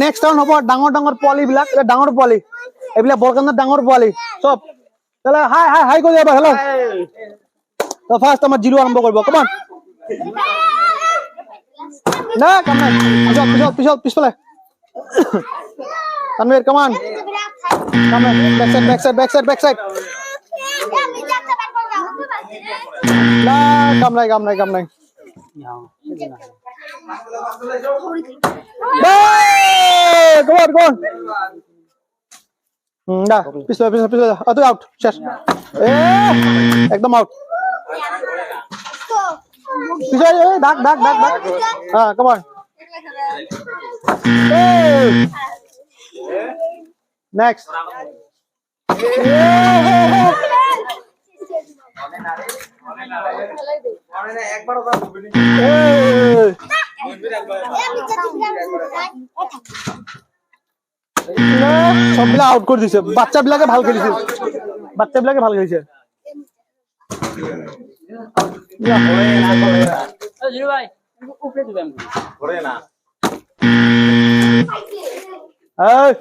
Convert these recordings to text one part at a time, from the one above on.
Next town হ'ব ডাঙৰ ডাঙৰ পোৱালি বিলাক ডাঙৰ পোৱালি এইবিলাক বৰকান্দাৰ ডাঙৰ পোৱালি চব তাহলে হাই হাই হাই কৰি যাবা হেল্ল' তো ফাৰ্ষ্ট আমাৰ জিৰো আৰম্ভ কৰিব কমান না কাম নাই পিছফালে তানভীৰ কমান কাম নাই বেক সাইড না কাম নাই Go on. Da, pistol. Atu out. Ches. Ekdom out. Pistol, dak. Come on. Next. সববিলাক আউট কৰি দিছে বাচ্চাবিলাকে ভাল খেলিছে জিরো ভাই উপরে দিবেন করে না এই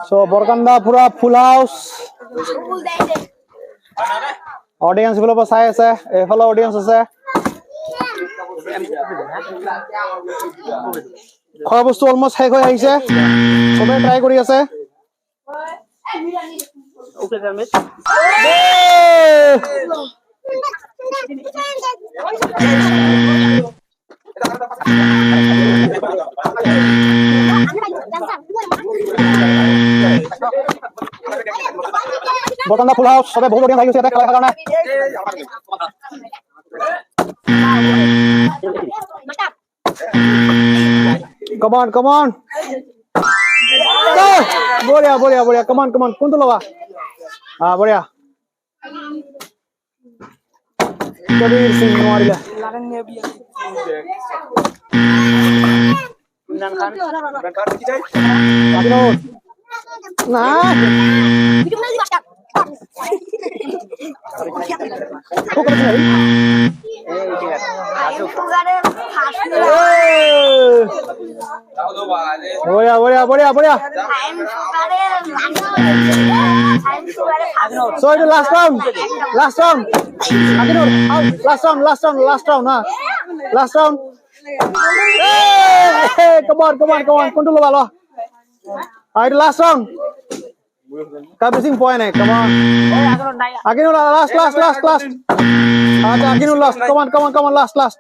সো বৰকান্দা পুৰা ফুল হাউস অডিয়েন্স গুলো চাই আছে এফালে অডিয়েন্স আছে খোৱা বস্তু অলমোস্ট শেষ হৈ আহিছে সবে ট্ৰাই কৰি আছে বৰকান্দা ফুল হাউস সবে বহুত অডিয়েন্স আহিছে খেলা কাৰণে Come on. Boria. Come on. Kuntu loba. Boria. Kabir Singh Marile. Nah. Boria. So itu last round. Akinur, out. Last round. Hey, come on. Kuntu lo balo. Itu last round. Kabising point come on. Akinur last. Akinur last. Come on, last.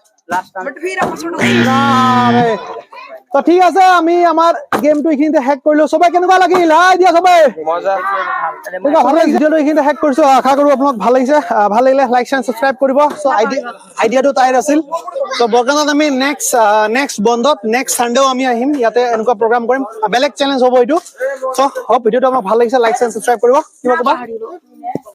তো ঠিক আছে আমি আমার গেমটো এখিনিতে hack কৰিলো সবাই কেনেকুৱা লাগিল হাই দিয়া সবাই মজা ভাল লাগিছে ভিডিওটো এখিনিতে হ্যাক কৰিছো আশা কৰো আপোনাক ভাল লাগিছে ভাল লাগিলে লাইক এণ্ড সাবস্ক্রাইব কৰিব সো আইডিয়াটো তাইৰ আছিল তো বৰকান্দাত আমি নেক্সট বন্ধত নেক্সট সানডেও আমি আহিম ইয়াতে এনেকুৱা প্ৰগ্ৰাম কৰিম বেলেগ চ্যালেঞ্জ হ'ব এইটো সো হোপ ভিডিওটো আপোনাক ভাল লাগিছে লাইক এণ্ড সাবস্ক্রাইব কৰিব কিবা